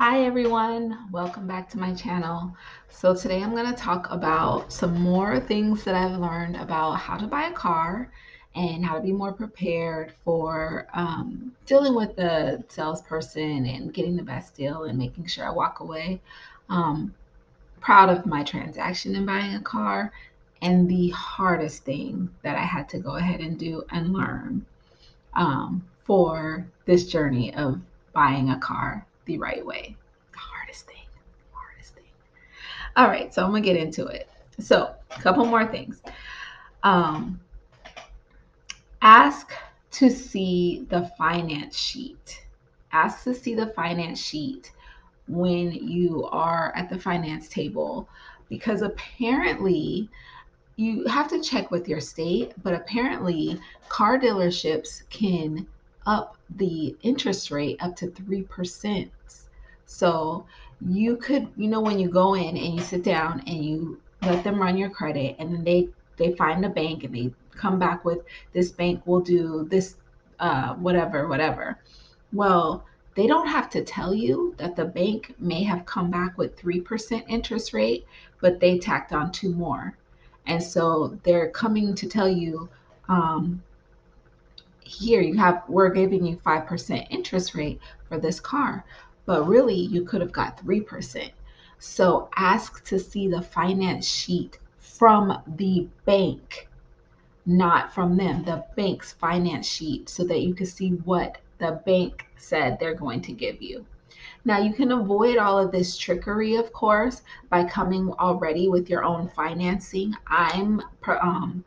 Hi everyone, welcome back to my channel. So today I'm going to talk about some more things that I've learned about how to buy a car and how to be more prepared for dealing with the salesperson and getting the best deal and making sure I walk away um, proud of my transaction in buying a car. And the hardest thing that I had to go ahead and do and learn for this journey of buying a car the right way. The hardest thing. Hardest thing. All right, so I'm gonna get into it. So, a couple more things. Um, ask to see the finance sheet. Ask to see the finance sheet when you are at the finance table because apparently you have to check with your state, but apparently car dealerships can up the interest rate up to 3%. So you could, when you go in and you sit down and you let them run your credit and then they find a bank and they come back with this bank will do this whatever. Well, they don't have to tell you that the bank may have come back with 3% interest rate, but they tacked on two more. And so they're coming to tell you, um, here we're giving you 5% interest rate for this car, but really you could have got 3%. So ask to see the finance sheet from the bank, not from them, the bank's finance sheet, so that you can see what the bank said they're going to give you. Now, you can avoid all of this trickery, of course, by coming already with your own financing. I'm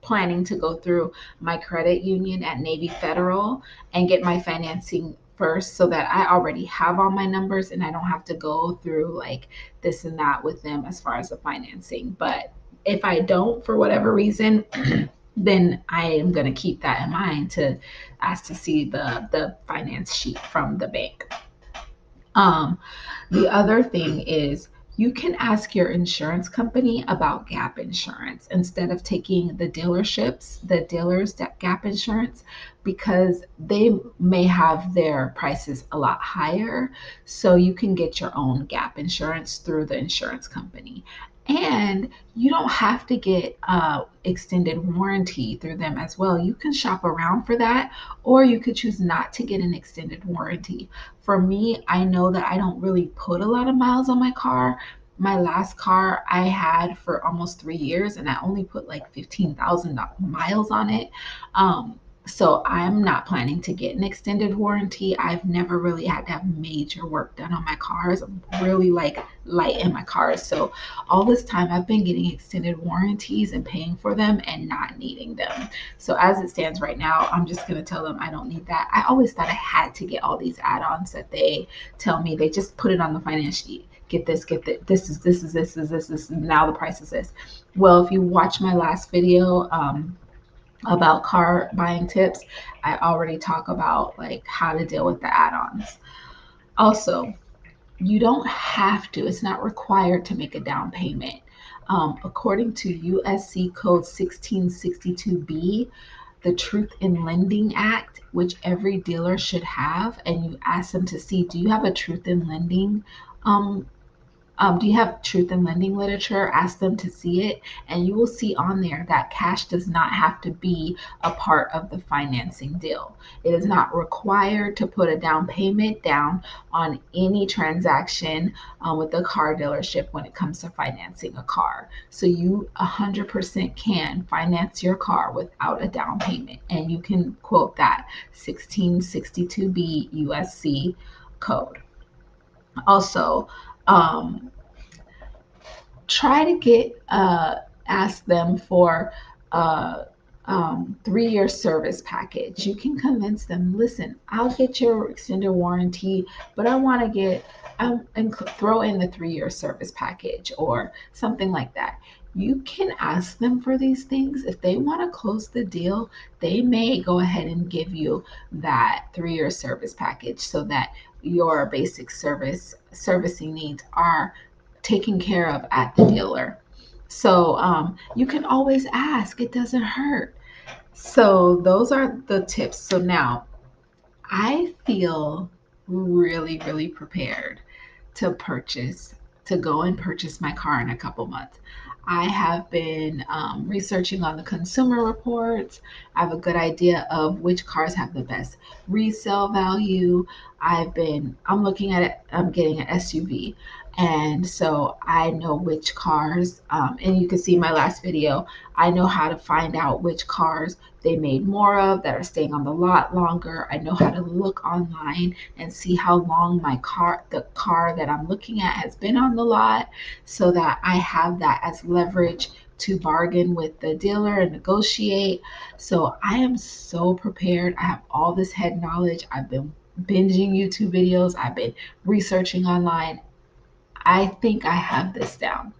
planning to go through my credit union at Navy Federal and get my financing first so that I already have all my numbers and I don't have to go through like this and that with them as far as the financing. But if I don't, for whatever reason, then I am going to keep that in mind to ask to see the finance sheet from the bank. Um, the other thing is you can ask your insurance company about gap insurance instead of taking the dealers that gap insurance because they may have their prices a lot higher. So you can get your own gap insurance through the insurance company. And you don't have to get extended warranty through them as well. You can shop around for that, or you could choose not to get an extended warranty. For me, I know that I don't really put a lot of miles on my car. My last car I had for almost 3 years, and I only put like 15,000 miles on it. So I'm not planning to get an extended warranty. I've never really had to have major work done on my cars. I'm really like light in my cars. So all this time I've been getting extended warranties and paying for them and not needing them. So as it stands right now, I'm just going to tell them I don't need that. I always thought I had to get all these add-ons that they tell me. They just put it on the finance sheet. Get this, get that. This is now the price is this. Well, if you watch my last video about car buying tips, I already talk about like how to deal with the add-ons. Also, you don't have to, it's not required to make a down payment. According to USC code 1662B, the Truth in Lending Act, which every dealer should have, and you ask them to see, do you have a Truth in Lending um, do you have truth in lending literature? Ask them to see it, and you will see on there that cash does not have to be a part of the financing deal. It is not required to put a down payment down on any transaction with the car dealership when it comes to financing a car. So you 100% can finance your car without a down payment, and you can quote that 1662B USC code. Also, um, try to get ask them for a 3-year service package. You can convince them, listen, I'll get your extended warranty, but I want to get and throw in the 3-year service package or something like that. You can ask them for these things. If they want to close the deal, they may go ahead and give you that 3-year service package so that your basic servicing needs are taken care of at the dealer. So you can always ask, it doesn't hurt. So those are the tips. So now I feel really, really prepared to go and purchase my car in a couple months. I have been researching on the consumer reports. I have a good idea of which cars have the best resale value. I'm looking at it, I'm getting an SUV. And so I know which cars, and you can see my last video, I know how to find out which cars they made more of that are staying on the lot longer. I know how to look online and see how long the car that I'm looking at has been on the lot so that I have that as leverage to bargain with the dealer and negotiate. So I am so prepared. I have all this head knowledge. I've been binging YouTube videos. I've been researching online. I think I have this down.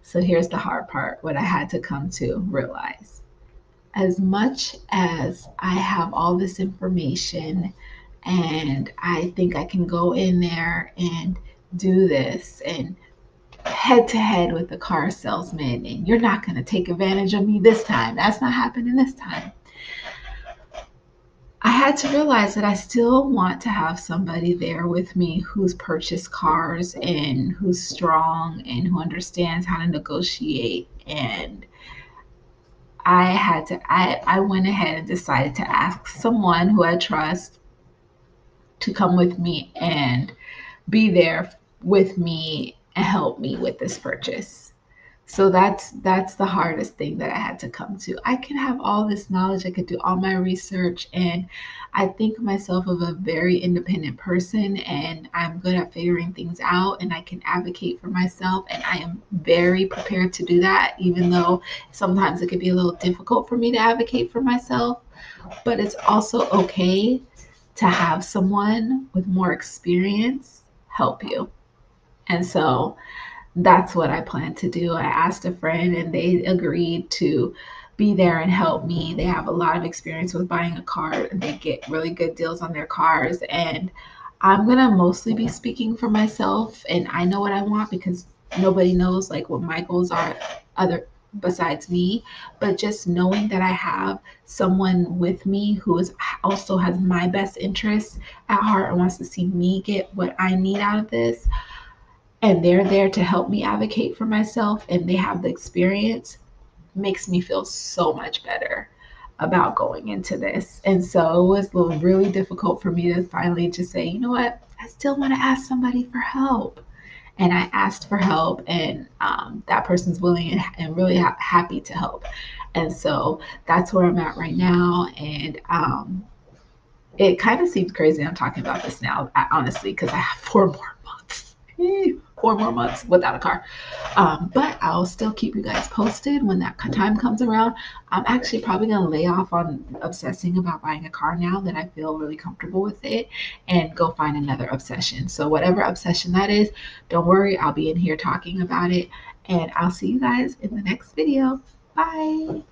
So here's the hard part, what I had to come to realize. As much as I have all this information and I think I can go in there and do this and head to head with the car salesman, and you're not going to take advantage of me this time. That's not happening this time. I had to realize that I still want to have somebody there with me who's purchased cars and who's strong and who understands how to negotiate. And I went ahead and decided to ask someone who I trust to come with me and be there with me and help me with this purchase. So that's the hardest thing that I had to come to. I can have all this knowledge, I could do all my research, and I think myself of a very independent person, and I'm good at figuring things out, and I can advocate for myself, and I am very prepared to do that, even though sometimes it could be a little difficult for me to advocate for myself. But it's also okay to have someone with more experience help you. And so that's what I plan to do. I asked a friend and they agreed to be there and help me. They have a lot of experience with buying a car. They get really good deals on their cars. And I'm going to mostly be speaking for myself. And I know what I want because nobody knows like what my goals are other besides me. But just knowing that I have someone with me who is also has my best interests at heart and wants to see me get what I need out of this, and they're there to help me advocate for myself and they have the experience, makes me feel so much better about going into this. And so it was really difficult for me to finally just say, you know what, I still want to ask somebody for help. And I asked for help, and that person's willing and really happy to help. And so that's where I'm at right now. And it kind of seems crazy I'm talking about this now, honestly, because I have 4 more months. 4 more months without a car. But I'll still keep you guys posted when that time comes around. I'm actually probably going to lay off on obsessing about buying a car now that I feel really comfortable with it and go find another obsession. So, whatever obsession that is, don't worry, I'll be in here talking about it. And I'll see you guys in the next video. Bye.